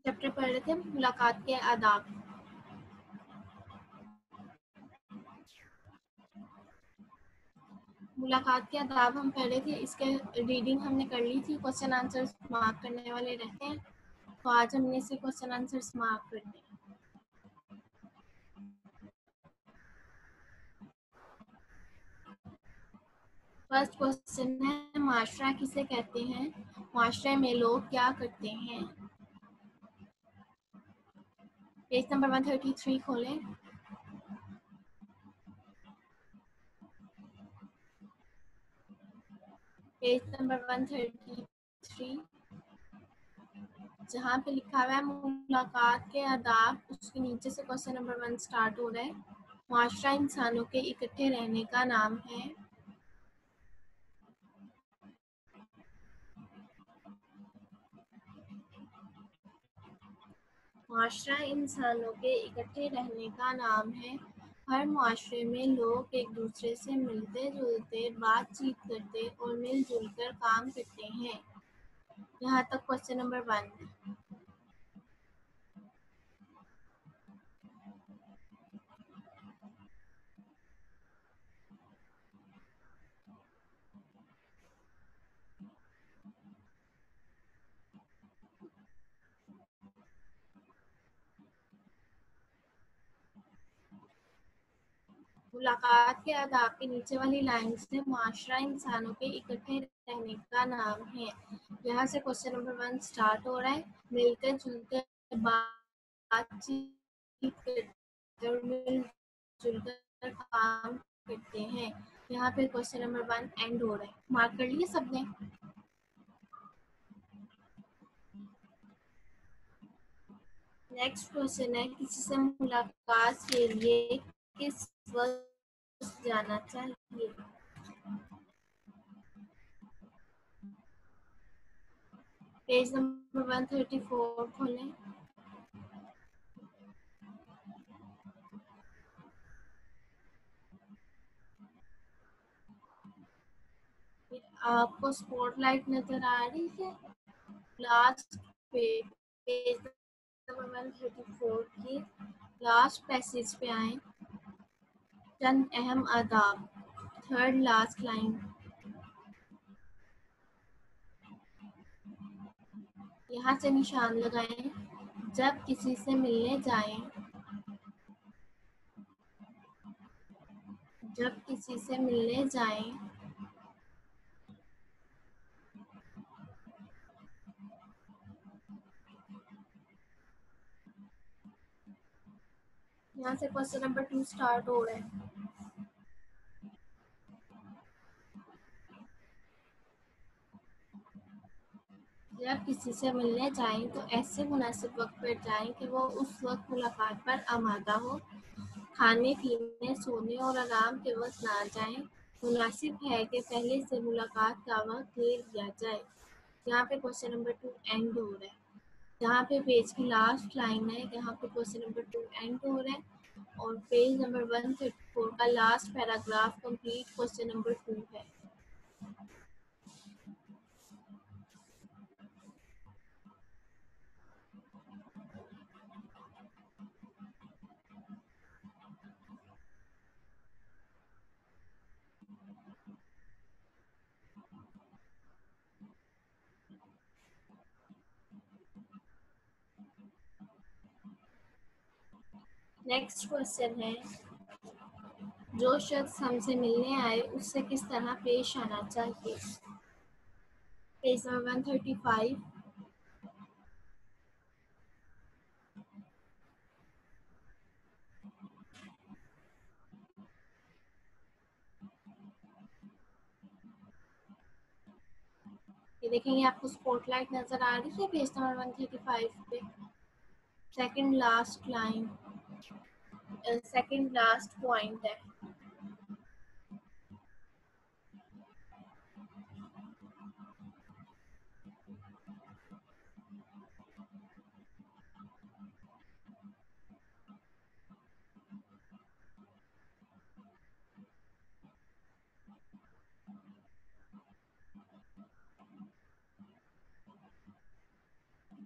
Chapter پڑھ رہے تھے ملاقات کے آداب. ملاقات کے آداب ہم پڑھ رہے تھے. اس کے ریڈنگ ہم نے کر لی تھی. کوشچن آنسر مارک کرنے والے رہتے ہیں تو آج ہم نے اسے کوشچن آنسر مارک کرتے ہیں. فرسٹ کوشچن ہے معاشرہ کسے کہتے ہیں؟ معاشرے میں لوگ کیا کرتے ہیں؟ پیج نمبر 133 کھولیں. پیج نمبر 133 جہاں پہ لکھا ہوا ہے ملاقات کے آداب، اس کے نیچے سے کوشچن نمبر 1 سٹارٹ ہو رہا ہے. معاشرہ انسانوں کے اکٹھے رہنے کا نام ہے. معاشرہ انسانوں کے اکٹھے رہنے کا نام ہے. ہر معاشرے میں لوگ ایک دوسرے سے ملتے جلتے، بات چیت کرتے اور مل جل کر کام کرتے ہیں. یہاں تک کوشچن نمبر 1. ملاقات کے آداب کے نیچے والی لائن سے معاشرہ انسانوں کے اکٹھے رہنے کا نام ہے. یہاں سے کوشچن نمبر 1 سٹارٹ ہو رہا ہے. ملتے جلتے بات چیت کرتے اور مل جل کر کام کرتے ہیں. یہاں پہ کوشچن نمبر 1 اینڈ ہو رہا ہے. مارک کر لیے سب نے؟ نیکسٹ کوشچن ہے کسی سے ملاقات کے لیے کس وقت جانا چاہیے؟ پیج نمبر 134 کھولیں. آپ کو سپوٹ لائٹ نظر آ رہی ہے؟ لاسٹ پیج نمبر 134 کی لاسٹ پیسیج پہ آئیں. چند اہم آداب، تھرڈ لاسٹ لائن. یہاں سے نشان لگائیں. جب کسی سے ملنے جائیں، جب کسی سے ملنے جائیں یہاں سے کوشچن نمبر 2 سٹارٹ ہو رہا ہے. جب کسی سے ملنے جائیں تو ایسے مناسب وقت پر جائیں کہ وہ اس وقت ملاقات پر آمادہ ہو. کھانے پینے، سونے اور آرام کے وقت نہ جائیں. مناسب ہے کہ پہلے سے ملاقات کا وقت لے لیا جائے. یہاں پہ کوشچن نمبر 2 اینڈ ہو رہا ہے. جہاں پہ پیج کی لاسٹ لائن ہے یہاں پہ کوشچن نمبر 2 اینڈ ہو رہا ہے اور پیج نمبر 134 کا last paragraph complete question number 2 ہے. نیکسٹ کوشچن ہے جو شخص ہم سے ملنے آئے اس سے کس طرح پیش آنا چاہیے؟ Page number 135. یہ دیکھیں گے آپ کو سپوٹ لائٹ نظر آ رہی ہے پیج نمبر 135 پہ. Second last line, second last point ہے.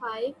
5,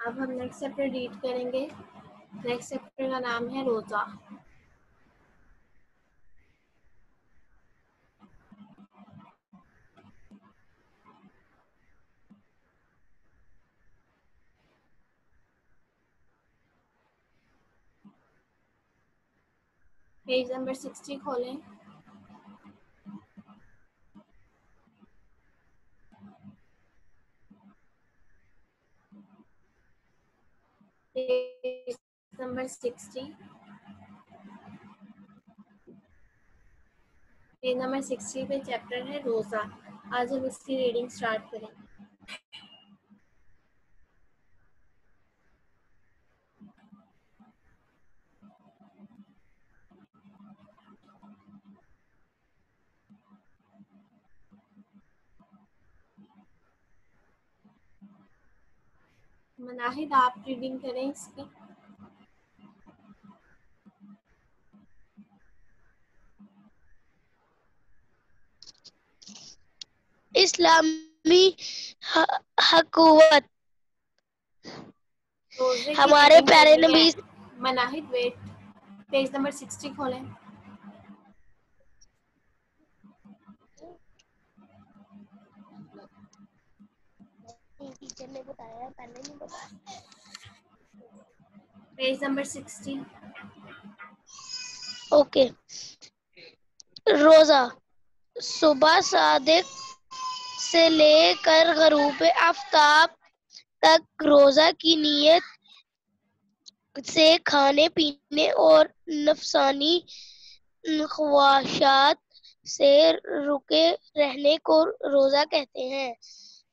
اب ہم نیکسٹ چیپٹر ریڈ کریں گے. نیکسٹ چیپٹر کا نام ہے روزہ. پیج نمبر 60 کھولیں. Page number 60. پیج نمبر 60 پہ چیپٹر ہے روزہ. آج ہم اس کی ریڈنگ سٹارٹ کریں گے. مناہد آپ ریڈنگ کریں اس کی. اسلامی حکومت. روزے کی ہمارے ریڈنگ پیارے کرنی ہے. نبی مناہد ویٹ. پیج نمبر 60 کھولیں. ٹیچر نے بتایا پہلے نہیں بتایا. Page number 60. اوکے. روزہ صبح صادق سے لے کر غروب آفتاب تک روزہ کی نیت سے کھانے پینے اور نفسانی خواہشات سے رکے رہنے کو روزہ کہتے ہیں.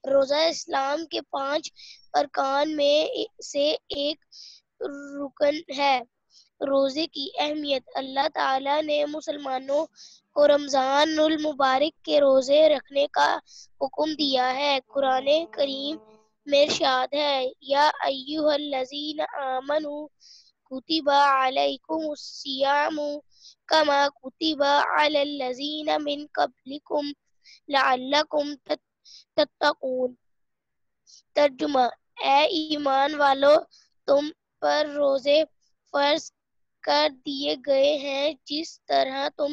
روزہ اسلام کے 5 ارکان میں سے ایک رکن ہے. روزے کی اہمیت. اللہ تعالیٰ نے مسلمانوں کو رمضان المبارک کے روزے رکھنے کا حکم دیا ہے. قرآن کریم میں ارشاد ہے یا ایھا الذین آمنوا کتب علیکم الصیام کما کتب علی الذین من قبلکم لعلکم تتقون. ترجمہ: اے ایمان والو، تم پر روزے فرض کر دیے گئے ہیں جس طرح تم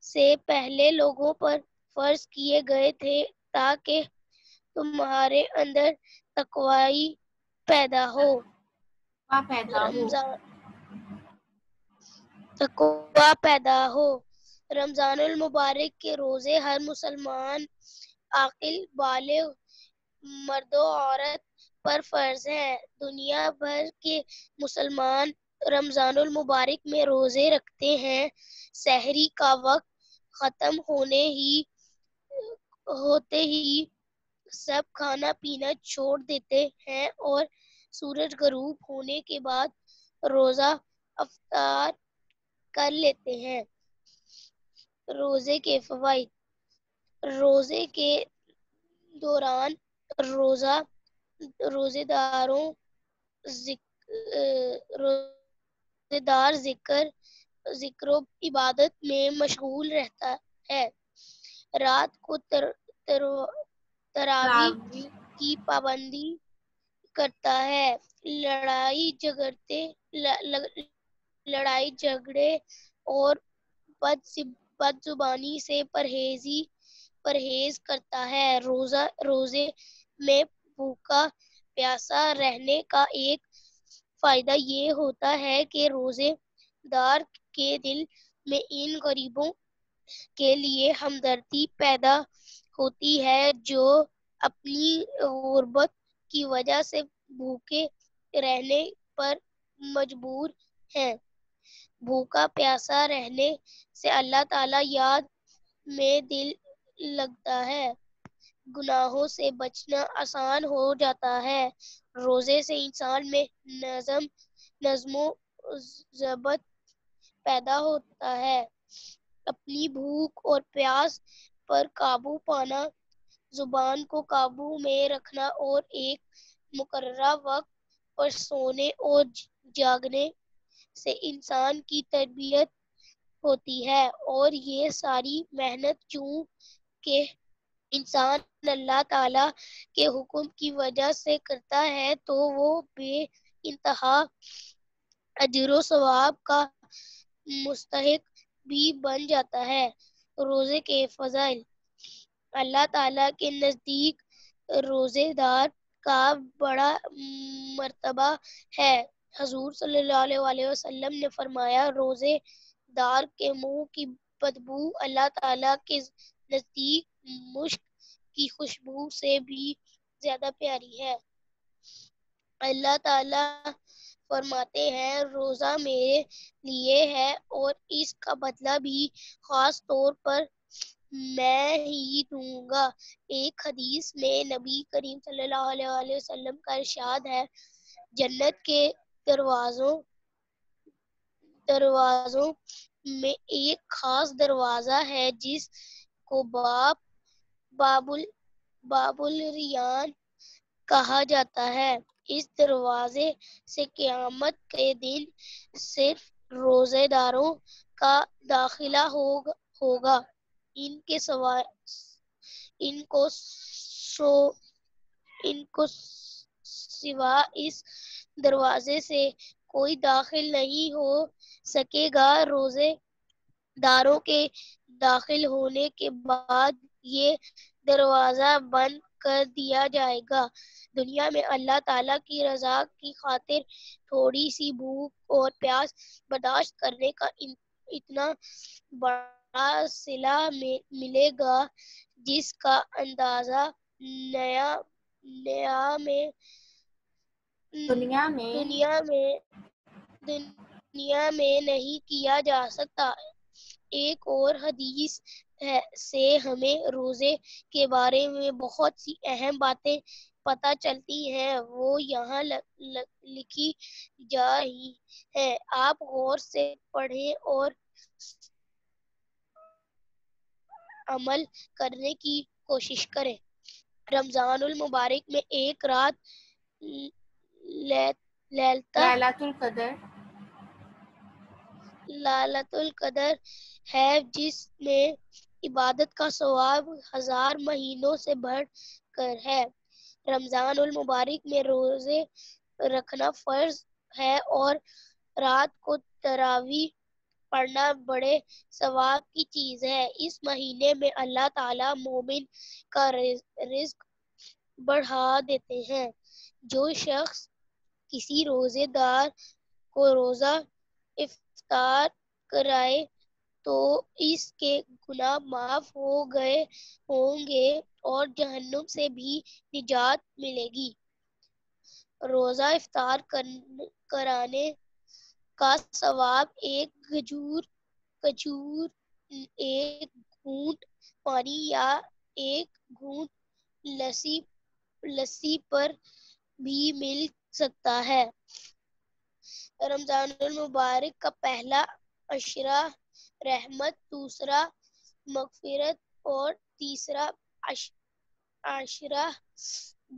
سے پہلے لوگوں پر فرض کیے گئے تھے تاکہ تمہارے اندر تقوی پیدا ہو. رمضان المبارک کے روزے ہر مسلمان عاقل بالغ مرد و عورت پر فرض ہیں. دنیا بھر کے مسلمان رمضان المبارک میں روزے رکھتے ہیں. سحری کا وقت ختم ہوتے ہی سب کھانا پینا چھوڑ دیتے ہیں اور سورج غروب ہونے کے بعد روزہ افطار کر لیتے ہیں. روزے کے فوائد. روزے کے دوران روزے دار ذکر و عبادت میں مشغول رہتا ہے. رات کو تراویح راوی. کی پابندی کرتا ہے. لڑائی جھگڑے اور بد زبانی سے پرہیز کرتا ہے. روزے میں بھوکا پیاسا رہنے کا ایک فائدہ یہ ہوتا ہے کہ روزے دار کے دل میں ان غریبوں کے لیے ہمدردی پیدا ہوتی ہے جو اپنی غربت کی وجہ سے بھوکے رہنے پر مجبور ہیں. بھوکا پیاسا رہنے سے اللہ تعالی یاد میں دل لگتا ہے. گناہوں سے بچنا آسان ہو جاتا ہے. روزے سے انسان میں نظم و ضبط پیدا ہوتا ہے. اپنی بھوک اور پیاس پر قابو پانا، زبان کو قابو میں رکھنا اور ایک مقررہ وقت پر سونے اور جاگنے سے انسان کی تربیت ہوتی ہے. اور یہ ساری محنت چونکہ انسان اللہ تعالی کے حکم کی وجہ سے کرتا ہے تو وہ بے انتہا اجر و ثواب کا مستحق بھی بن جاتا ہے۔ روزے کے فضائل۔ اللہ تعالیٰ کے نزدیک روزے دار کا بڑا مرتبہ ہے۔ حضور صلی اللہ علیہ وسلم نے فرمایا، روزے دار کے منہ کی بدبو اللہ تعالیٰ کے نزدیک مشک کی خوشبو سے بھی زیادہ پیاری ہے۔ اللہ تعالیٰ فرماتے ہیں، روزہ میرے لیے ہے اور اس کا بدلہ بھی خاص طور پر میں ہی دوں گا۔ ایک حدیث میں نبی کریم صلی اللہ علیہ وسلم کا ارشاد ہے، جنت کے دروازوں میں ایک خاص دروازہ ہے جس کو باب الریان کہا جاتا ہے۔ اس دروازے سے قیامت کے دن صرف روزے داروں کا داخلہ ہوگا۔ ان کو سوا اس دروازے سے کوئی داخل نہیں ہو سکے گا۔ روزے داروں کے داخل ہونے کے بعد یہ دروازہ بند کر دیا جائے گا۔ دنیا میں اللہ تعالیٰ کی رضا کی خاطر تھوڑی سی بھوک اور پیاس برداشت کرنے کا اتنا بڑا صلہ ملے گا جس کا اندازہ دنیا میں نہیں کیا جا سکتا۔ ایک اور حدیث سے ہمیں روزے کے بارے میں بہت سی اہم باتیں پتہ چلتی ہیں، وہ یہاں لکھی جا رہی ہیں، آپ غور سے پڑھیں اور عمل کرنے کی کوشش کریں۔ رمضان المبارک میں ایک رات لالۃ القدر ہے جس میں عبادت کا ثواب 1000 مہینوں سے بڑھ کر ہے۔ رمضان المبارک میں روزے رکھنا فرض ہے اور رات کو تراویح پڑھنا بڑے ثواب کی چیز ہے۔ اس مہینے میں اللہ تعالیٰ مومن کا رزق بڑھا دیتے ہیں۔ جو شخص کسی روزے دار کو روزہ افطار کرائے تو اس کے گناہ معاف ہو گئے ہوں گے اور جہنم سے بھی نجات ملے گی۔ روزہ افطار کرانے کا ثواب ایک کھجور، ایک گھونٹ پانی یا ایک گھونٹ لسی پر بھی مل سکتا ہے۔ رمضان المبارک کا پہلا عشرہ رحمت، دوسرا مغفرت اور تیسرا عشرہ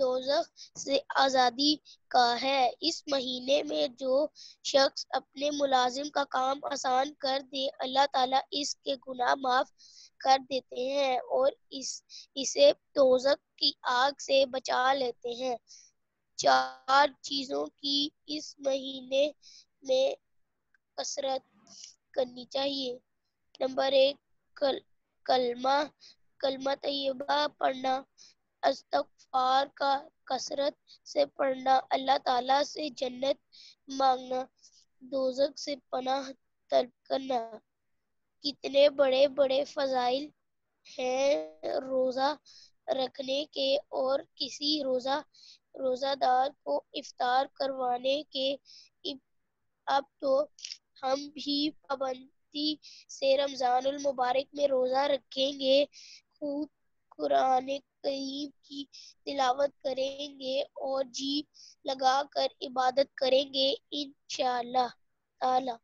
دوزخ سے آزادی کا ہے۔ اس مہینے میں جو شخص اپنے ملازم کا کام آسان کر دے، اللہ تعالیٰ اس کے گناہ معاف کر دیتے ہیں اور اسے دوزخ کی آگ سے بچا لیتے ہیں۔ 4 چیزوں کی اس مہینے میں کثرت کرنی چاہیے۔ نمبر 1، کلمہ طیبہ پڑھنا، استغفار کا کثرت سے پڑھنا، اللہ تعالیٰ سے جنت مانگنا، دوزخ سے پناہ طلب کرنا۔ کتنے بڑے بڑے فضائل ہیں روزہ رکھنے کے اور کسی روزہ دار کو افطار کروانے کے۔ اب تو ہم بھی پابندی سے رمضان المبارک میں روزہ رکھیں گے، خود قرآن کریم کی تلاوت کریں گے اور جی لگا کر عبادت کریں گے انشاءاللہ تعالی۔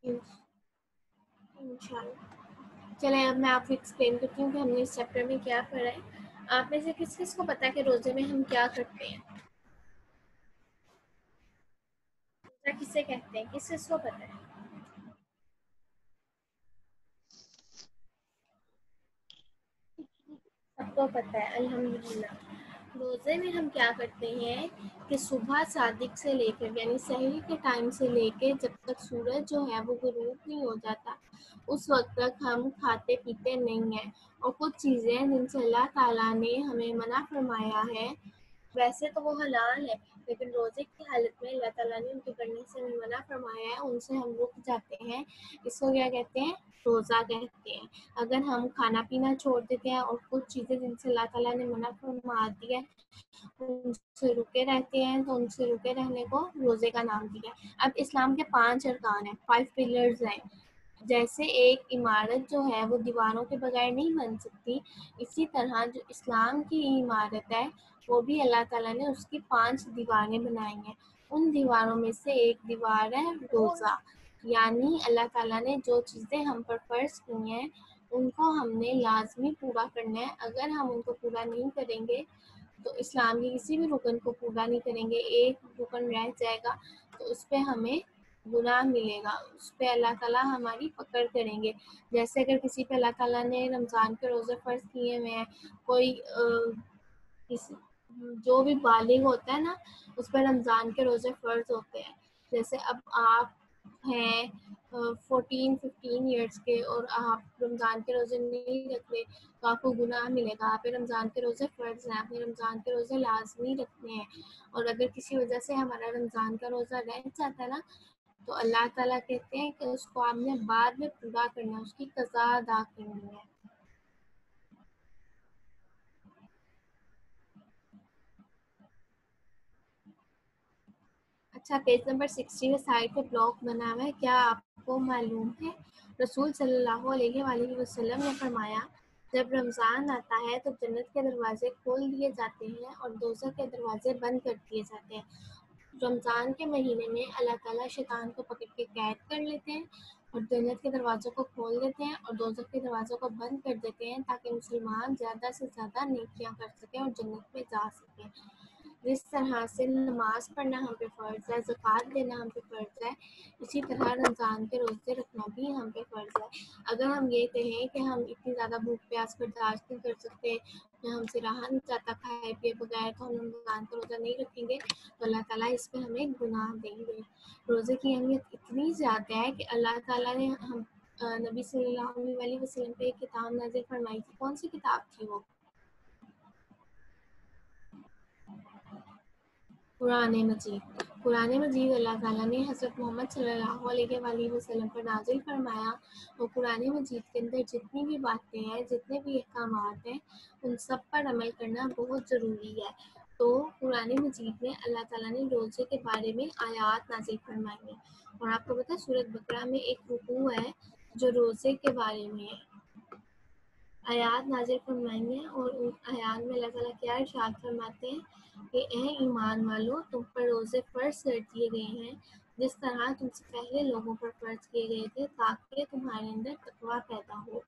چلیں اب میں آپ کو ایکسپلین کرتی ہوں کہ ہم نے اس چیپٹر میں کیا پڑھا ہے۔ آپ میں سے کس کس کو پتا ہے کہ روزے میں ہم کیا کرتے ہیں؟ روزہ کسے کہتے ہیں؟ کس کس کو پتا ہے؟ سب آپ کو پتہ ہے الحمدللہ۔ روزے میں ہم کیا کرتے ہیں کہ صبح صادق سے لے کر یعنی سحری کے ٹائم سے لے کے جب تک سورج جو ہے وہ غروب نہیں ہو جاتا اس وقت تک ہم کھاتے پیتے نہیں ہیں، اور کچھ چیزیں جن سے اللہ تعالیٰ نے ہمیں منع فرمایا ہے ویسے تو وہ حلال ہے، لیکن روزے کی حالت میں اللہ تعالیٰ نے ان کے کرنے سے ہمیں منع فرمایا ہے، ان سے ہم رک جاتے ہیں، اس کو کیا کہتے ہیں؟ روزہ کہتے ہیں۔ اگر ہم کھانا پینا چھوڑ دیتے ہیں اور کچھ چیزیں جن سے اللہ تعالیٰ نے منع فرما دی ہے ان سے رکے رہتے ہیں تو ان سے رکے رہنے کو روزے کا نام دیا ہے۔ اب اسلام کے 5 ارکان ہیں، 5 پلرز ہیں۔ جیسے ایک عمارت جو ہے وہ دیواروں کے بغیر نہیں بن سکتی، اسی طرح جو اسلام کی عمارت ہے وہ بھی اللہ تعالیٰ نے اس کی 5 دیواریں بنائی ہیں۔ ان دیواروں میں سے ایک دیوار ہے روزہ، یعنی اللہ تعالیٰ نے جو چیزیں ہم پر فرض کی ہیں ان کو ہم نے لازمی پورا کرنا ہے۔ اگر ہم ان کو پورا نہیں کریں گے تو اسلام کے کسی بھی رکن کو پورا نہیں کریں گے، ایک رکن رہ جائے گا تو اس پہ ہمیں گناہ ملے گا، اس پہ اللہ تعالیٰ ہماری پکڑ کریں گے۔ جیسے اگر کسی پہ اللہ تعالیٰ نے رمضان کے روزے فرض کیے ہوئے ہیں، کوئی جو بھی بالغ ہوتا ہے نا اس پہ رمضان کے روزے فرض ہوتے ہیں۔ جیسے اب آپ ہیں 14-15 ایئرس کے اور آپ رمضان کے روزے نہیں رکھ رہے تو آپ کو گناہ ملے گا۔ آپ رمضان کے روزے فرض ہیں، آپ نے رمضان کے روزے لازمی رکھنے ہیں، اور اگر کسی وجہ سے ہمارا رمضان کا روزہ رہ جاتا ہے نا تو اللہ تعالیٰ کہتے ہیں کہ اس کو آپ نے بعد میں پورا کرنا ہے، اس کی قضا ادا کرنی ہے۔ اچھا، پیج نمبر 60 میں سائڈ پہ بلاک بنا ہوا ہے، کیا آپ کو معلوم ہے رسول صلی اللہ علیہ وآلہ وسلم نے فرمایا جب رمضان آتا ہے تو جنت کے دروازے کھول دیے جاتے ہیں اور دوزخ کے دروازے بند کر دیے جاتے ہیں۔ رمضان کے مہینے میں اللہ تعالیٰ شیطان کو پکڑ کے قید کر لیتے ہیں اور جنت کے دروازوں کو کھول دیتے ہیں اور دوزخ کے دروازوں کو بند کر دیتے ہیں تاکہ مسلمان زیادہ سے زیادہ نیکیاں کر سکیں اور جنت میں جا سکیں۔ جس طرح سے نماز پڑھنا ہم پہ فرض ہے، زکوٰۃ دینا ہم پہ فرض ہے، اسی طرح رمضان کے روزے رکھنا بھی ہم پہ فرض ہے۔ اگر ہم یہ کہیں کہ ہم اتنی زیادہ بھوک پیاس برداشت نہیں کر سکتے یا ہم سے رہا نہیں جاتا کھائے پیے بغیر تو ہم رمضان کا روزہ نہیں رکھیں گے تو اللہ تعالیٰ اس پہ ہمیں گناہ دیں گے۔ روزے کی اہمیت اتنی زیادہ ہے کہ اللہ تعالیٰ نے ہم نبی صلی اللہ علیہ وسلم پہ ایک کتاب نازل فرمائی تھی۔ کون سی کتاب تھی وہ؟ قرآن مجید۔ قرآن مجید اللہ تعالیٰ نے حضرت محمد صلی اللہ علیہ وآلہ وسلم پر نازل فرمایا، اور قرآن مجید کے اندر جتنی بھی باتیں ہیں، جتنے بھی احکامات ہیں، ان سب پر عمل کرنا بہت ضروری ہے۔ تو قرآن مجید میں اللہ تعالیٰ نے روزے کے بارے میں آیات نازل فرمائی ہیں، اور آپ کو پتہ ہے سورۃ بقرہ میں ایک رکوع ہے جو روزے کے بارے میں ہے، آیات نازل فرمائی ہیں، اور ان آیات میں اللہ تعالیٰ کیا ارشاد فرماتے ہیں کہ اے ایمان والو تم پر روزے فرض کر دیے گئے ہیں جس طرح تم سے پہلے لوگوں پر فرض کیے گئے تھے تاکہ تمہارے اندر تقویٰ پیدا ہو۔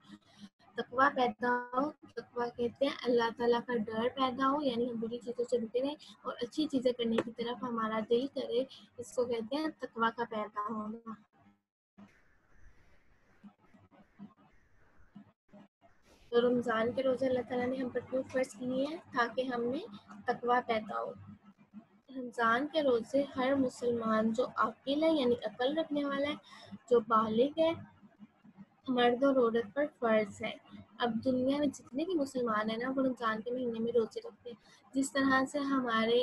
تقویٰ پیدا ہو، تقویٰ کہتے ہیں اللہ تعالیٰ کا ڈر پیدا ہو، یعنی ہم بری چیزوں سے رکے رہیں اور اچھی چیزیں کرنے کی طرف ہمارا دل کرے، اس کو کہتے ہیں تقویٰ کا پیدا ہونا۔ تو رمضان کے روزے اللہ تعالیٰ نے ہم پر کیوں فرض کیے ہیں؟ تاکہ ہم میں تقویٰ پیدا ہو۔ رمضان کے روزے ہر مسلمان جو عاقل ہے یعنی عقل رکھنے والا ہے، جو بالغ ہے، مرد اور عورت پر فرض ہے۔ اب دنیا میں جتنے بھی مسلمان ہیں نا وہ رمضان کے مہینے میں روزے رکھتے ہیں، جس طرح سے ہمارے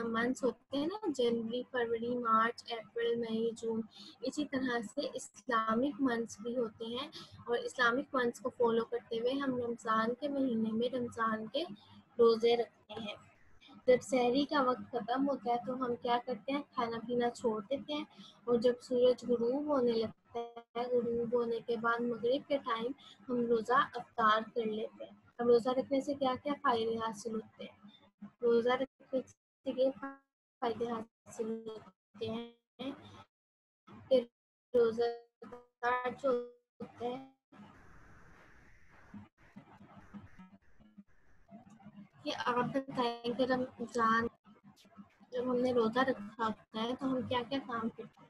منتھس ہوتے ہیں نا جنوری، فروری، مارچ، اپریل، مئی، جون، اسی طرح سے اسلامک منتھس بھی ہوتے ہیں، اور اسلامک منتھس کو فالو کرتے ہوئے ہم رمضان کے مہینے میں رمضان کے روزے رکھتے ہیں۔ جب سحری کا وقت ختم ہوتا ہے تو ہم کیا کرتے ہیں؟ کھانا پینا چھوڑ دیتے ہیں، اور جب سورج غروب ہونے لگتا ہے، غروب ہونے کے بعد مغرب کے ٹائم ہم روزہ افطار کر لیتے ہیں۔ اب روزہ رکھنے سے کیا کیا فائدے حاصل ہوتے ہیں؟ روزہ رکھنے سے یہ فائدے حاصل ہوتے ہیں کہ روزہ دار جو ہوتے ہیں کہ آپ بتائیں کہ رمضان جب ہم نے روزہ رکھا ہوتا ہے تو ہم کیا کیا کام کرتے ہیں؟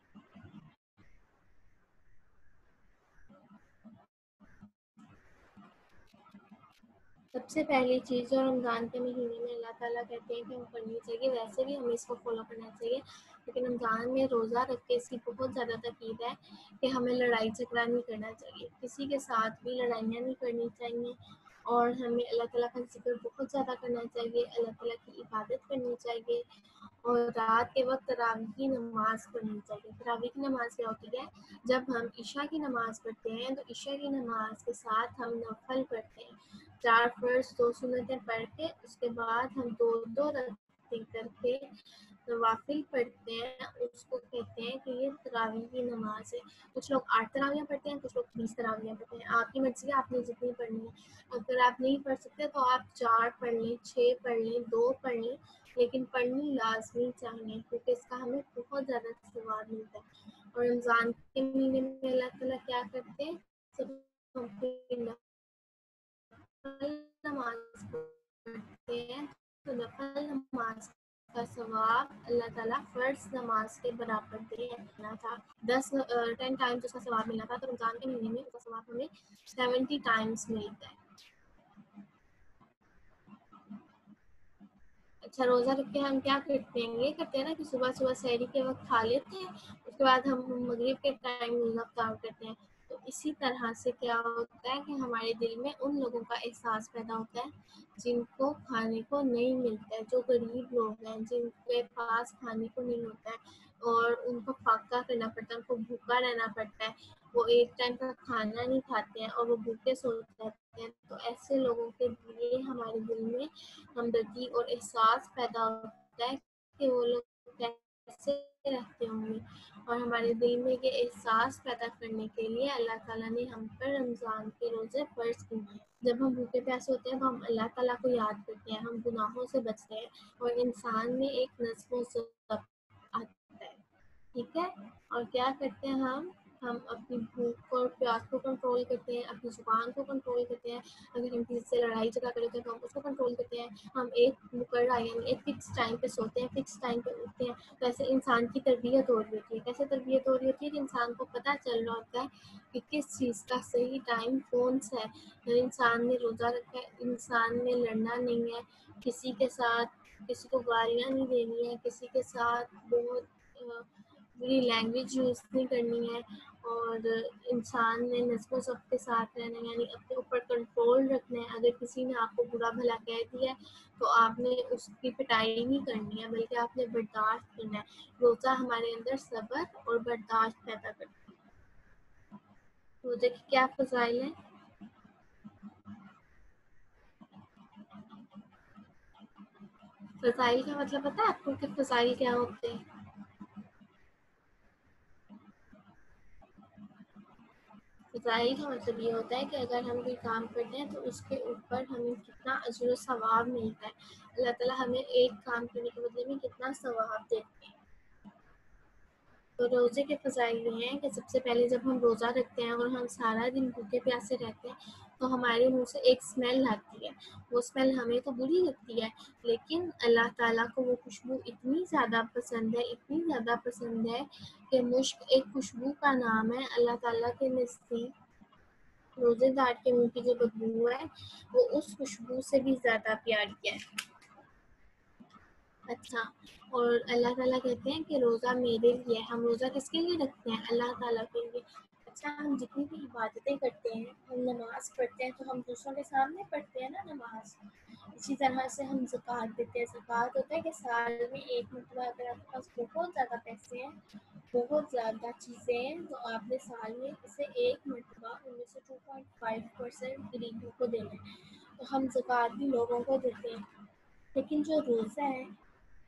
سب سے پہلی چیز جو رمضان کے مہینے میں اللہ تعالیٰ کہتے ہیں کہ ہم کرنی چاہیے، ویسے بھی ہمیں اس کو فالو کرنا چاہیے، لیکن رمضان میں روزہ رکھ کے اس کی بہت زیادہ تاکید ہے کہ ہمیں لڑائی جھگڑا نہیں کرنا چاہیے، کسی کے ساتھ بھی لڑائیاں نہیں کرنی چاہیے، اور ہمیں اللہ تعالیٰ کا ذکر بہت زیادہ کرنا چاہیے، اللہ تعالیٰ کی عبادت کرنی چاہیے، اور رات کے وقت تراویح کی نماز پڑھنی چاہیے۔ تراویح کی نماز کیا ہوتی ہے؟ جب ہم عشاء کی نماز پڑھتے ہیں تو عشاء کی نماز کے ساتھ ہم نفل پڑھتے ہیں، 4 فرض 2 سنتیں پڑھ کے اس کے بعد ہم 2 رکعتیں کر کے نوافل پڑھتے ہیں، اس کو کہتے ہیں کہ یہ تراویح کی نماز ہے۔ کچھ لوگ 8 تراویح پڑھتے ہیں، کچھ لوگ 20 تراویح پڑھتے ہیں، آپ کی مرضی ہے، آپ نے جتنی پڑھنی ہے۔ اگر آپ نہیں پڑھ سکتے تو آپ 4 پڑھ لیں، 6 پڑھ لیں، 2 پڑھ لیں، لیکن پڑھنی لازمی چاہیے، کیونکہ اس کا ہمیں بہت زیادہ ثواب ملتا ہے۔ اور رمضان کے مہینے میں اللہ تعالیٰ کیا کرتے ہیں؟ سب نفل نماز پڑھتے ہیں، تو نفل نماز کا ثواب اللہ تعالیٰ فرض نماز کے برابر دینا تھا، 10 ٹائمز اس کا ثواب ملنا تھا، تو رمضان کے مہینے میں اس کا ثواب ہمیں 70 ٹائمز ملتا ہے۔ اچھا، روزہ رکھ کے ہم کیا کرتے ہیں؟ یہ کرتے ہیں نا کہ صبح صبح سحری کے وقت کھا لیتے ہیں، اس کے بعد ہم مغرب کے ٹائم روزہ افطار کرتے ہیں۔ تو اسی طرح سے کیا ہوتا ہے کہ ہمارے دل میں ان لوگوں کا احساس پیدا ہوتا ہے جن کو کھانے کو نہیں ملتا ہے، جو غریب لوگ ہیں، جن کے پاس کھانے کو نہیں ہوتا ہے اور ان کو فاقہ کرنا پڑتا ہے، ان کو بھوکا رہنا پڑتا ہے، وہ ایک ٹائم کا کھانا نہیں کھاتے ہیں اور وہ بھوکے سو جاتے ہیں۔ تو ایسے لوگوں کے لیے ہمارے دل میں ہمدردی اور احساس پیدا ہوتا ہے کہ وہ لوگ کیسے رہتے ہوں گے، اور ہمارے دل میں یہ احساس پیدا کرنے کے لیے اللہ تعالیٰ نے ہم پر رمضان کے روزے فرض کیے ہیں۔ جب ہم بھوکے پیاسے ہوتے ہیں تو ہم اللہ تعالیٰ کو یاد کرتے ہیں، ہم گناہوں سے بچتے ہیں، اور انسان میں ایک نظم و ضبط آتا ہے، ٹھیک ہے؟ اور کیا کرتے ہیں ہم اپنی بھوک اور پیاس کو کنٹرول کرتے ہیں، اپنی زبان کو کنٹرول کرتے ہیں، اگر ہم کسی سے لڑائی جھگڑا کر لیتے ہیں تو ہم اس کو کنٹرول کرتے ہیں، ہم ایک مقررہ یعنی ایک فکس ٹائم پہ سوتے ہیں، فکس ٹائم پہ اٹھتے ہیں۔ تو ایسے انسان کی تربیت ہو رہی ہوتی ہے، کیسے تربیت ہو رہی ہوتی ہے کہ انسان کو پتہ چل رہا ہوتا ہے کہ کس چیز کا صحیح ٹائم کون سا ہے۔ اگر انسان نے روزہ رکھا ہے، انسان نے لڑنا نہیں ہے، کسی کے ساتھ کسی کو گالیاں نہیں دینی ہے، کسی کے ساتھ بہت بری لینگویج یوز نہیں کرنی ہے، اور انسان نے نظم و ضبط کے ساتھ رہنا ہے، یعنی اپنے اوپر کنٹرول رکھنا ہے۔ اگر کسی نے آپ کو برا بھلا کہہ دیا ہے تو آپ نے اس کی پٹائی نہیں کرنی ہے، بلکہ آپ نے برداشت کرنا ہے۔ روزہ ہمارے اندر صبر اور برداشت پیدا کرتا ہے۔ روزے کی کیا فضائل ہیں؟ فضائل کا مطلب پتہ ہے آپ کو کہ فضائل کیا ہوتے ہیں؟ فضائل کا مطلب یہ ہوتا ہے کہ اگر ہم کوئی کام کرتے ہیں تو اس کے اوپر ہمیں کتنا اجر و ثواب ملتا ہے، اللہ تعالیٰ ہمیں ایک کام کرنے کے بدلے میں کتنا ثواب دیتے ہیں۔ تو روزے کے فضائل یہ ہیں کہ سب سے پہلے جب ہم روزہ رکھتے ہیں اور ہم سارا دن بھوکے پیاسے رہتے ہیں تو ہمارے منہ سے ایک اسمیل آتی ہے، وہ اسمیل ہمیں تو بری لگتی ہے، لیکن اللہ تعالیٰ کو وہ خوشبو اتنی زیادہ پسند ہے، اتنی زیادہ پسند ہے کہ مشک ایک خوشبو کا نام ہے، اللہ تعالیٰ کے نزدیک روزے دار کے منہ کی جو بدبو ہے وہ اس خوشبو سے بھی زیادہ پیاری ہے۔ اچھا، اور اللہ تعالیٰ کہتے ہیں کہ روزہ میرے لیے، ہم روزہ کس کے لیے رکھتے ہیں؟ اللہ تعالیٰ کے لیے۔ اچھا، ہم جتنی بھی عبادتیں کرتے ہیں، ہم نماز پڑھتے ہیں تو ہم دوسروں کے سامنے پڑھتے ہیں نا نماز، اسی طرح سے ہم زکوٰۃ دیتے ہیں۔ زکوٰۃ ہوتا ہے کہ سال میں ایک مرتبہ اگر آپ کے پاس بہت زیادہ پیسے ہیں، بہت زیادہ چیزیں ہیں، تو آپ نے سال میں اسے ایک مرتبہ ان میں سے 2.5% غریبوں کو دینا ہے، تو ہم زکوٰۃ بھی لوگوں کو دیتے ہیں۔ لیکن جو روزہ ہے،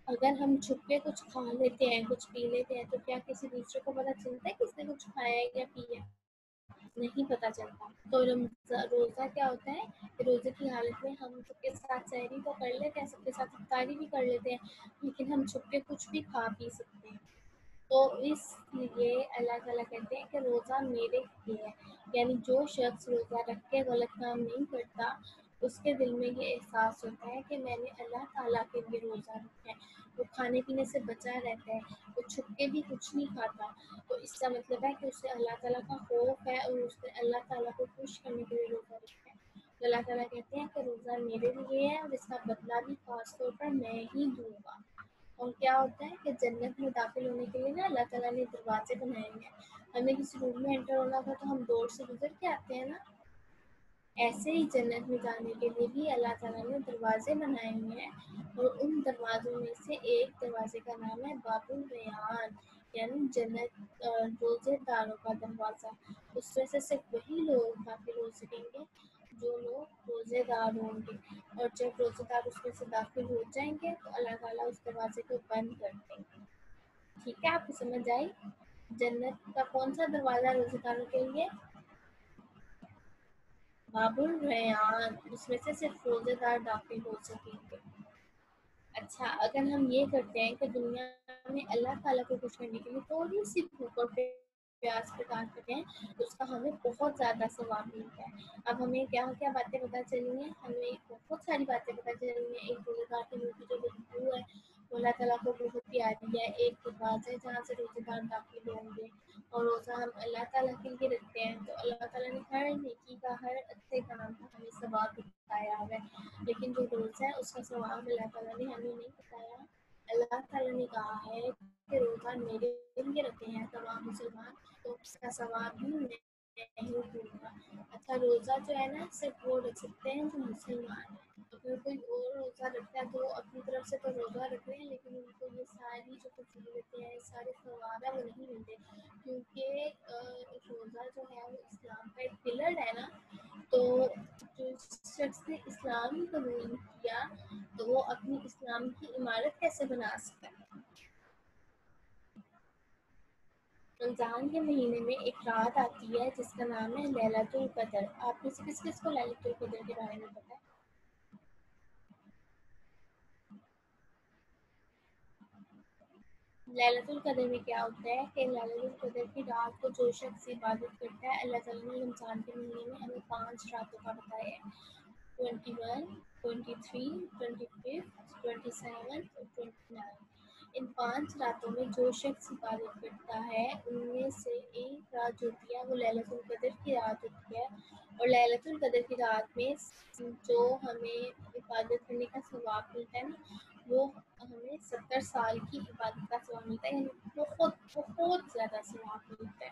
اگر ہم چھپ کے کچھ کھا لیتے ہیں، کچھ پی لیتے ہیں، تو کیا کسی دوسرے کو پتہ چلتا ہے کہ اس نے کچھ کھایا ہے یا پیا ہے؟ نہیں پتہ چلتا۔ تو روزہ کیا ہوتا ہے کہ روزے کی حالت میں ہم سب کے ساتھ سحری تو کر لیتے ہیں، سب کے ساتھ افطاری بھی کر لیتے ہیں، لیکن ہم چھپ کے کچھ بھی کھا پی سکتے ہیں۔ تو اس لیے اللہ تعالیٰ کہتے ہیں کہ روزہ میرے لیے ہے، یعنی جو شخص روزہ رکھ کے غلط کام نہیں کرتا اس کے دل میں یہ احساس ہوتا ہے کہ میں نے اللہ تعالیٰ کے لیے روزہ رکھا ہے، وہ کھانے پینے سے بچا رہتا ہے، وہ چھپ کے بھی کچھ نہیں کھاتا، تو اس کا مطلب ہے کہ اسے اللہ تعالیٰ کا خوف ہے اور اس نے اللہ تعالیٰ کو خوش کرنے کے لیے روزہ رکھا ہے۔ تو اللہ تعالیٰ کہتے ہیں کہ روزہ میرے لیے ہے اور اس کا بدلہ بھی خاص طور پر میں ہی دوں گا. اور کیا ہوتا ہے کہ جنت میں داخل ہونے کے لیے نا اللہ تعالیٰ نے دروازے بنائے ہیں. ہمیں کسی روم میں انٹر ہونا تھا تو ہم ڈور سے گزر کے آتے ہیں نا. ایسے ہی جنت میں جانے کے لیے بھی اللہ تعالیٰ نے دروازے بنائے ہوئے ہیں. اور ان دروازوں میں سے ایک دروازے کا نام ہے باب الریان، یعنی جنت روزے داروں کا دروازہ. اس میں سے صرف وہی لوگ داخل ہو سکیں گے جو لوگ روزے دار ہوں گے. اور جب روزے دار اس میں سے داخل ہو جائیں گے تو اللہ تعالیٰ اس دروازے کو بند کر دیں گے. ٹھیک ہے، آپ کو سمجھ آئی؟ جنت کا کون سا دروازہ روزے داروں کے لیے؟ باب الریان، اس میں سے صرف روزے دار داخل ہو سکیں گے. اچھا، اگر ہم یہ کرتے ہیں کہ دنیا میں اللہ تعالیٰ کو خوش کرنے کے لیے تھوڑی سی بھوک اور پیاس پردان کرتے ہیں تو اس کا ہمیں بہت زیادہ ثواب ملتا ہے. اب ہمیں کیا کیا باتیں پتہ چلی ہیں؟ ہمیں بہت ساری باتیں پتہ چلی ہیں. ایک روزے دار کے منہ کی جو بدبو ہے وہ اللہ تعالیٰ کو بہت پیاری ہے. ایک دروازہ ہے جہاں سے روزے دار داخل ہوں گے. اور روزہ ہم اللہ تعالیٰ کے لیے رکھتے ہیں تو اللہ تعالیٰ نے ہر نیکی کا، ہر اچھے کام کا ہمیں ثواب بتایا ہے. لیکن جو روزہ ہے اس کا ثواب اللہ تعالیٰ نے ہمیں نہیں بتایا. اللہ تعالیٰ نے کہا ہے کہ روزہ میرے لیے رکھے ہیں تمام مسلمان، تو اس کا ثواب بھی میں نہیں دوں گا. اچھا، روزہ جو ہے نا صرف وہ رکھ سکتے ہیں جو مسلمان ہیں. اگر کوئی اور روزہ رکھتا ہے تو وہ اپنی طرف سے تو روزہ رکھ رہے ہیں لیکن ان کو یہ ساری جو فضیلتیں ہیں، سارے ثواب ہیں وہ نہیں ملتے. کیونکہ روزہ جو ہے وہ اسلام کا ایک پلر ہے نا. تو جو شخص نے اسلام ہی قبول کیا تو وہ اپنی اسلام کی عمارت کیسے بنا سکتا ہے؟ رمضان کے مہینے میں ایک رات آتی ہے جس کا نام ہے لیلۃ القدر. آپ میں سے کس کس کو لیلۃ القدر کے بارے میں پتہ ہے؟ لیلۃ القدر میں کیا ہوتا ہے کہ لیلۃ القدر کی رات کو جو شخص عبادت کرتا ہے، اللہ تعالیٰ نے رمضان کے مہینے میں ہمیں 5 راتوں کا بتایا ہے: 21، 23، 25، 27 اور 29. ان 5 راتوں میں جو شخص عبادت کرتا ہے ان میں سے ایک رات جو ہوتی ہے وہ لیلۃ القدر کی رات ہوتی ہے. اور لیلۃ القدر کی رات میں جو ہمیں عبادت کرنے کا ثواب ملتا ہے نا، وہ ہمیں 70 سال کی عبادت کا ثواب ملتا ہے. یعنی بہت بہت زیادہ ثواب ملتا ہے.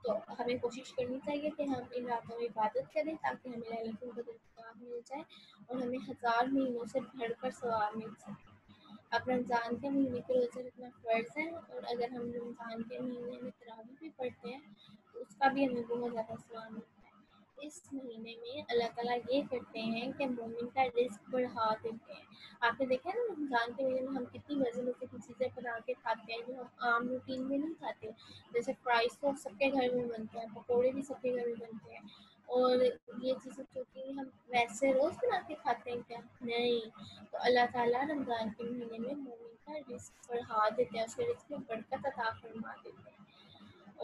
تو ہمیں کوشش کرنی چاہیے کہ ہم ان راتوں میں عبادت کریں تاکہ ہمیں لیلۃ القدر کا ثواب مل جائے اور ہمیں 1000 مہینوں سے بڑھ کر ثواب مل سکے. اب رمضان کے مہینے کے روزے رکھنا فرض ہے، اور اگر ہم رمضان کے مہینے میں تراویح بھی پڑھتے ہیں تو اس کا بھی ہمیں بہت زیادہ ثواب ملتا ہے. اس مہینے میں اللہ تعالیٰ یہ کرتے ہیں کہ مومن کا رزق بڑھا دیتے ہیں. آپ نے دیکھا ہے نا رمضان کے مہینے میں ہم کتنی مزے مزے کی چیزیں بنا کے کھاتے ہیں جو ہم عام روٹین میں نہیں کھاتے. جیسے فرائز تو سب کے گھر میں بنتے ہیں، پکوڑے بھی سب کے گھر میں بنتے ہیں. اور یہ چیزیں جو کہ ہم ویسے روز بنا کے کھاتے ہیں کیا؟ نہیں. تو اللہ تعالیٰ رمضان کے مہینے میں مومن کا رزق بڑھا دیتے ہیں، اس کے رزق میں برکت عطا فرما دیتے ہیں.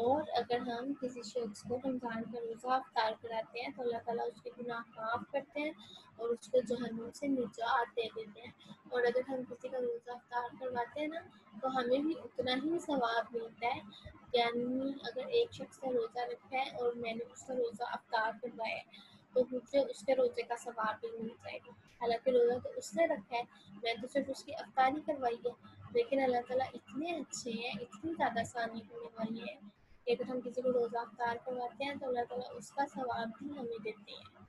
اور اگر ہم کسی شخص کو رمضان کا روزہ افطار کراتے ہیں تو اللہ تعالیٰ اس کے گناہ معاف کرتے ہیں اور اس کو جہنم سے نجات دے دیتے ہیں. اور اگر ہم کسی کا روزہ افطار کرواتے ہیں نا تو ہمیں بھی اتنا ہی ثواب ملتا ہے. یعنی اگر ایک شخص کا روزہ رکھا ہے اور میں نے اس کا روزہ افطار کروایا ہے تو مجھے اس کے روزے کا ثواب بھی مل جائے گا. حالانکہ روزہ تو اس نے رکھا ہے، میں تو صرف اس کی افطاری کروائی ہے. لیکن اللہ تعالیٰ اتنے اچھے ہیں، اتنی زیادہ آسانی کرنے والے ہیں کہ اگر ہم کسی کو روزہ افطار کرواتے ہیں تو اللہ تعالیٰ اس کا ثواب بھی ہمیں دیتے ہیں.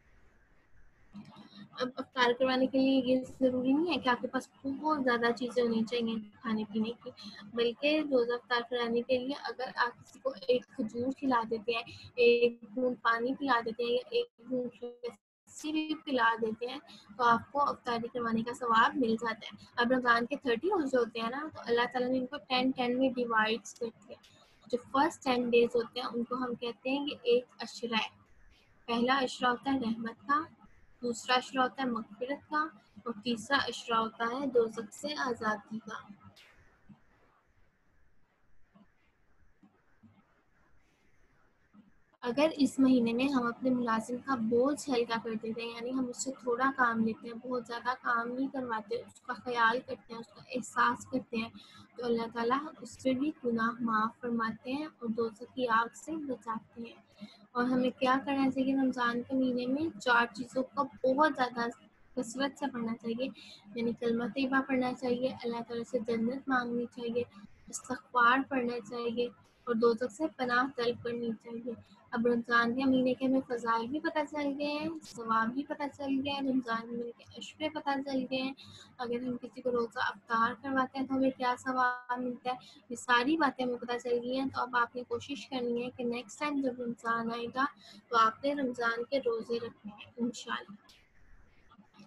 اب افطار کروانے کے لیے یہ ضروری نہیں ہے کہ آپ کے پاس بہت زیادہ چیزیں ہونی چاہیے کھانے پینے کی، بلکہ روزہ افطار کرانے کے لیے اگر آپ کسی کو ایک کھجور کھلا دیتے ہیں، ایک گھونٹ پانی پلا دیتے ہیں یا ایک گھونٹ لسی بھی پلا دیتے ہیں تو آپ کو افطاری کروانے کا ثواب مل جاتا ہے. اب رمضان کے 30 روزے ہوتے ہیں نا تو اللہ تعالیٰ نے ان کو 10 میں ڈیوائڈ کرتے ہیں. جو فرسٹ 10 ڈیز ہوتے ہیں ان کو ہم کہتے ہیں کہ ایک عشرہ ہے. پہلا عشرہ ہوتا ہے رحمت کا، دوسرا عشرہ ہوتا ہے مغفرت کا، اور تیسرا عشرہ ہوتا ہے دوزخ سے آزادی کا. اگر اس مہینے میں ہم اپنے ملازم کا بوجھ ہلکا کر دیتے ہیں، یعنی ہم اس سے تھوڑا کام لیتے ہیں، بہت زیادہ کام نہیں کرواتے، اس کا خیال کرتے ہیں، اس کا احساس کرتے ہیں، تو اللہ تعالیٰ اس سے بھی گناہ معاف فرماتے ہیں اور دوزخ کی آگ سے بچاتے ہیں۔ اور ہمیں کیا کرنا چاہیے رمضان کے مہینے میں؟ 4 چیزوں کا بہت زیادہ کثرت سے پڑھنا چاہیے، یعنی کلمہ طیبہ پڑھنا چاہیے، اللہ تعالیٰ سے جنت مانگنی چاہیے، استغفار پڑھنا چاہیے اور دوزخ سے پناہ طلب کرنی چاہیے۔ اب رمضان کے مہینے کے ہمیں فضائل بھی پتہ چل گئے ہیں، ثواب بھی پتہ چل گیا ہے، رمضان کے مہینے کے عشرے پتہ چل گئے ہیں، اگر ہم کسی کو روزہ افطار کرواتے ہیں تو ہمیں کیا ثواب ملتا ہے، یہ ساری باتیں ہمیں پتہ چل گئی ہیں۔ تو اب آپ نے کوشش کرنی ہے کہ نیکسٹ ٹائم جب رمضان آئے گا تو آپ نے رمضان کے روزے رکھنے ہیں انشاءاللہ۔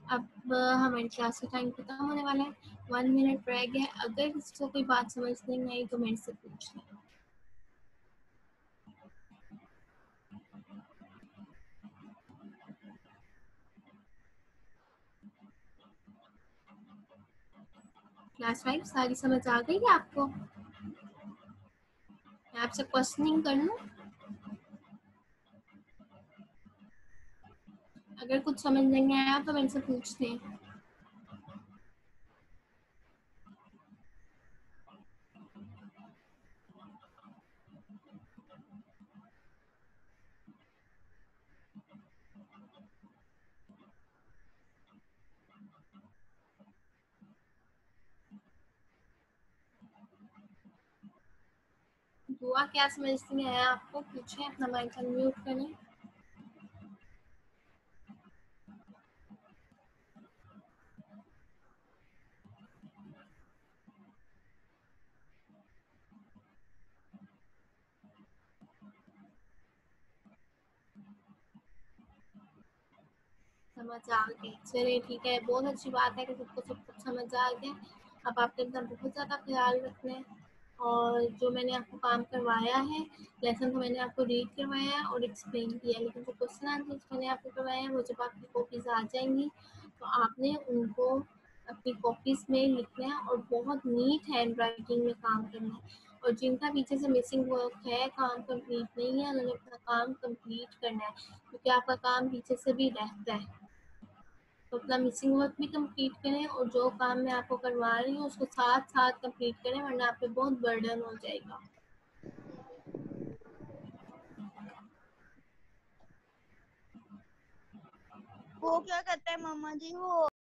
اب ہماری کلاس کا ٹائم ختم ہونے والا ہے، 1 منٹ رہ گیا ہے، اگر کسی کو کوئی بات سمجھ نہیں آئی تو میرے سے پوچھ لیں۔ کلاس 5 ساری سمجھ آ گئی ہے آپ کو؟ میں آپ سے کوشچننگ کر لوں؟ اگر کچھ سمجھ نہیں آیا تو میرے سے پوچھتے ہیں۔ دعا کیا سمجھ میں آیا آپ کو؟ پوچھیں، اپنا مائک انمیوٹ کریں۔ سمجھ آ گئی، چلیے ٹھیک ہے، بہت اچھی بات ہے کہ سب کو سب کچھ سمجھ آ گیا۔ اب آپ نے اپنا بہت زیادہ خیال رکھنا ہے، اور جو میں نے آپ کو کام کروایا ہے، لیسن تو میں نے آپ کو ریڈ کروایا ہے اور ایکسپلین کیا ہے، لیکن جو کوشچن آنسر میں نے آپ کو کروایا ہے وہ جب آپ کی کاپیز آ جائیں گی تو آپ نے ان کو اپنی کاپیز میں لکھنا ہے اور بہت نیٹ ہینڈ رائٹنگ میں کام کرنا ہے، اور جن کا پیچھے سے مسنگ ورک ہے، کام کمپلیٹ نہیں ہے، انہوں نے اپنا کام کمپلیٹ کرنا ہے، کیونکہ آپ کا کام پیچھے سے بھی رہتا ہے، تو اپنا مسنگ ورک بھی کمپلیٹ کریں، اور جو کام میں آپ کو کروا رہی ہوں اس کو ساتھ ساتھ کمپلیٹ کریں، ورنہ آپ پہ بہت برڈن ہو جائے گا۔ وہ کیا کرتا ہے ماما جی؟ وہ